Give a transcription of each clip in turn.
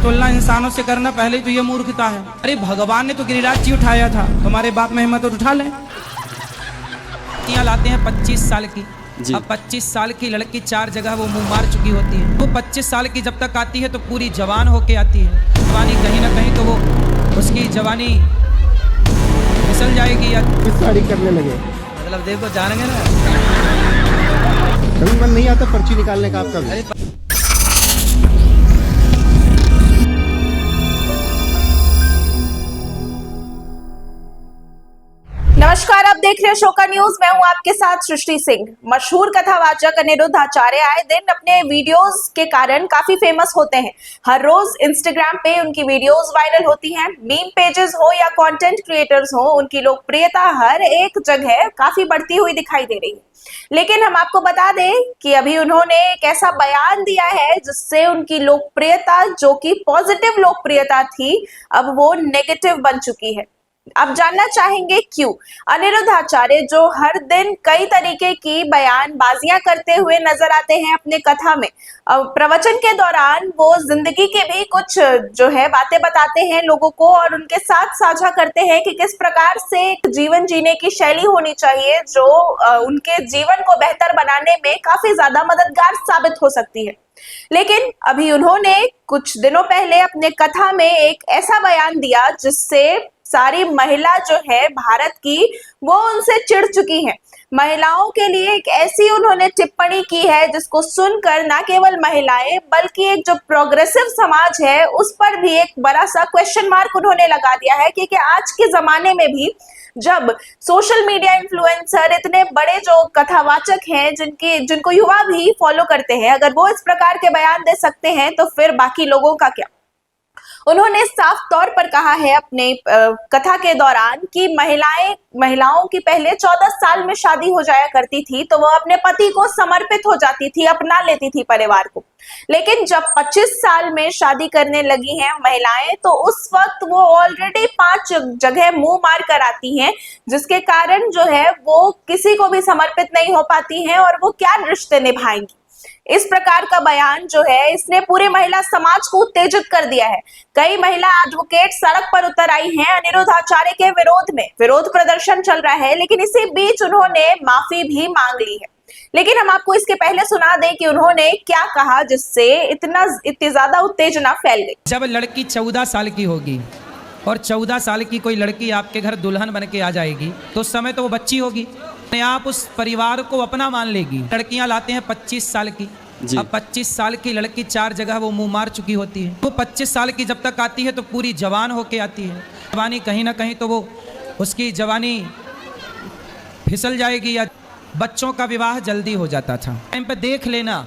तुलना इंसानों से करना पहले तो ये मूर्खता है। अरे भगवान ने तो गिरिराज जी उठाया था, तुम्हारे बाप में हिम्मत उठा ले। लड़कियां लाते हैं 25 साल की, अब 25 साल की लड़की 4 जगह वो मुंह मार चुकी होती है। वो 25 साल की जब तक आती है तो पूरी जवान होके आती है। जवानी कहीं ना कहीं तो वो उसकी जवानी फिसल जाएगी या साड़ी करने लगे। मतलब देखो जानेंगे ना, कभी मन नहीं आता पर्ची निकालने का आपका भी? नमस्कार, आप देख रहे हैं शोका न्यूज। मैं हूं आपके साथ सृष्टि सिंह। मशहूर कथावाचक अनिरुद्ध आचार्य आए दिन अपने वीडियोस के कारण काफी फेमस होते हैं। हर रोज इंस्टाग्राम पे उनकी वीडियोस वायरल होती हैं। मीम पेजेस हो या कंटेंट क्रिएटर्स हो, उनकी लोकप्रियता हर एक जगह काफी बढ़ती हुई दिखाई दे रही है। लेकिन हम आपको बता दें कि अभी उन्होंने एक ऐसा बयान दिया है जिससे उनकी लोकप्रियता, जो कि पॉजिटिव लोकप्रियता थी, अब वो नेगेटिव बन चुकी है। अब जानना चाहेंगे क्यों। अनिरुद्ध आचार्य जो हर दिन कई तरीके की बयानबाजियां करते हुए नजर आते हैं अपने कथा में, प्रवचन के दौरान वो जिंदगी के भी कुछ जो है बातें बताते हैं लोगों को और उनके साथ साझा करते हैं कि किस प्रकार से एक जीवन जीने की शैली होनी चाहिए जो उनके जीवन को बेहतर बनाने में काफी ज्यादा मददगार साबित हो सकती है। लेकिन अभी उन्होंने कुछ दिनों पहले अपने कथा में एक ऐसा बयान दिया जिससे सारी महिला जो है भारत की, वो उनसे चिढ़ चुकी हैं। महिलाओं के लिए एक ऐसी उन्होंने टिप्पणी की है जिसको सुनकर ना केवल महिलाएं बल्कि एक जो प्रोग्रेसिव समाज है उस पर भी एक बड़ा सा क्वेश्चन मार्क उन्होंने लगा दिया है। क्योंकि आज के जमाने में भी जब सोशल मीडिया इन्फ्लुएंसर, इतने बड़े जो कथावाचक हैं जिनको युवा भी फॉलो करते हैं, अगर वो इस प्रकार के बयान दे सकते हैं तो फिर बाकी लोगों का क्या। उन्होंने साफ तौर पर कहा है अपने कथा के दौरान कि महिलाओं की पहले 14 साल में शादी हो जाया करती थी तो वो अपने पति को समर्पित हो जाती थी, अपना लेती थी परिवार को। लेकिन जब 25 साल में शादी करने लगी हैं महिलाएं तो उस वक्त वो ऑलरेडी 5 जगह मुंह मार कर आती हैं, जिसके कारण जो है वो किसी को भी समर्पित नहीं हो पाती हैं और वो क्या रिश्ते निभाएंगी। इस प्रकार का बयान जो है इसने पूरे महिला समाज को उत्तेजित कर दिया है। कई महिला एडवोकेट सड़क पर उतर आई हैं अनिरुद्ध आचार्य के विरोध में। विरोध प्रदर्शन चल रहा है, लेकिन इसी बीच उन्होंने माफी भी मांग ली है। लेकिन हम आपको इसके पहले सुना दें कि उन्होंने क्या कहा जिससे इतनी ज्यादा उत्तेजना फैल गई। जब लड़की 14 साल की होगी और 14 साल की कोई लड़की आपके घर दुल्हन बन के आ जाएगी तो उस समय तो वो बच्ची होगी, आप उस परिवार को अपना मान लेगी। लड़कियां लाते हैं 25 साल की, अब 25 साल की लड़की 4 जगह वो मुंह मार चुकी होती है। वो 25 साल की जब तक आती है तो पूरी जवान होके आती है। जवानी कहीं ना कहीं तो वो उसकी जवानी फिसल जाएगी या बच्चों का विवाह जल्दी हो जाता था। टाइम पे देख लेना,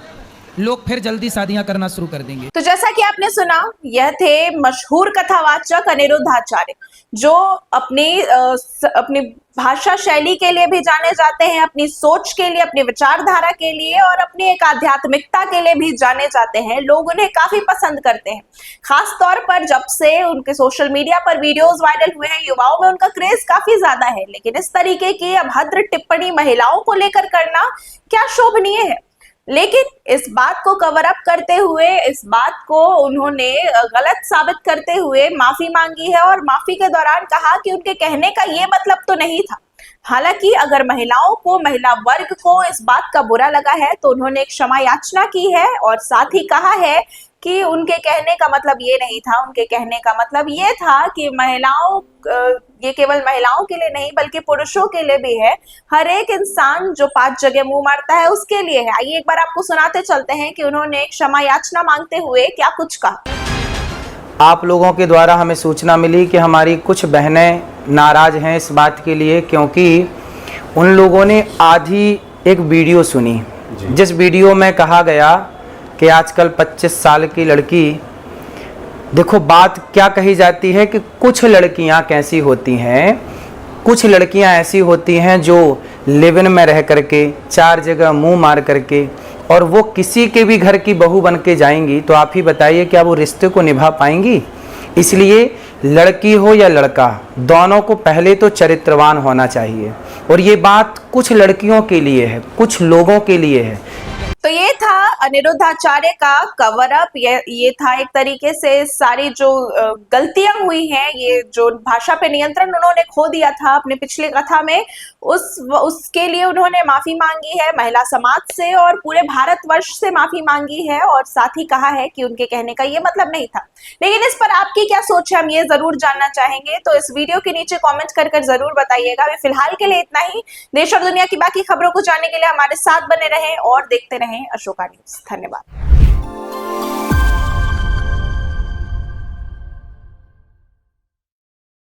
लोग फिर जल्दी शादियां करना शुरू कर देंगे। तो जैसा कि आपने सुना, यह थे मशहूर कथावाचक अनिरुद्ध आचार्य जो अपनी भाषा शैली के लिए भी जाने जाते हैं, अपनी सोच के लिए, अपनी विचारधारा के लिए और अपनी एक आध्यात्मिकता के लिए भी जाने जाते हैं। लोग उन्हें काफी पसंद करते हैं। खास तौर पर जब से उनके सोशल मीडिया पर वीडियोस वायरल हुए हैं, युवाओं में उनका क्रेज काफी ज्यादा है। लेकिन इस तरीके की अभद्र टिप्पणी महिलाओं को लेकर करना क्या शोभनीय है। लेकिन इस बात को कवर अप करते हुए, इस बात को उन्होंने गलत साबित करते हुए माफी मांगी है और माफी के दौरान कहा कि उनके कहने का ये मतलब तो नहीं था। हालांकि अगर महिला वर्ग को इस बात का बुरा लगा है तो उन्होंने एक क्षमा याचना की है और साथ ही कहा है कि उनके कहने का मतलब ये नहीं था। उनके कहने का मतलब ये था कि ये केवल महिलाओं के लिए नहीं बल्कि पुरुषों के लिए भी है। हर एक इंसान जो 5 जगह मुंह मारता है उसके लिए है। आइए एक बार आपको सुनाते चलते हैं कि उन्होंने क्षमा याचना मांगते हुए क्या कुछ कहा। आप लोगों के द्वारा हमें सूचना मिली कि हमारी कुछ बहनें नाराज़ हैं इस बात के लिए क्योंकि उन लोगों ने आधी एक वीडियो सुनी जिस वीडियो में कहा गया कि आजकल 25 साल की लड़की, देखो बात क्या कही जाती है कि कुछ लड़कियां कैसी होती हैं, कुछ लड़कियां ऐसी होती हैं जो लिव इन में रह करके 4 जगह मुंह मार करके और वो किसी के भी घर की बहू बन के जाएंगी तो आप ही बताइए क्या वो रिश्ते को निभा पाएंगी। इसलिए लड़की हो या लड़का, दोनों को पहले तो चरित्रवान होना चाहिए और ये बात कुछ लड़कियों के लिए है, कुछ लोगों के लिए है। तो ये था अनिरुद्धाचार्य का कवर अप। ये था एक तरीके से सारी जो गलतियां हुई हैं, ये जो भाषा पे नियंत्रण उन्होंने खो दिया था अपने पिछले कथा में, उसके लिए उन्होंने माफी मांगी है महिला समाज से और पूरे भारतवर्ष से माफी मांगी है, और साथ ही कहा है कि उनके कहने का ये मतलब नहीं था। लेकिन इस पर आपकी क्या सोच है, हम ये जरूर जानना चाहेंगे, तो इस वीडियो के नीचे कॉमेंट कर जरूर बताइएगा। अभी फिलहाल के लिए इतना ही। देश और दुनिया की बाकी खबरों को जानने के लिए हमारे साथ बने रहें और देखते रहें अशोका न्यूज। धन्यवाद।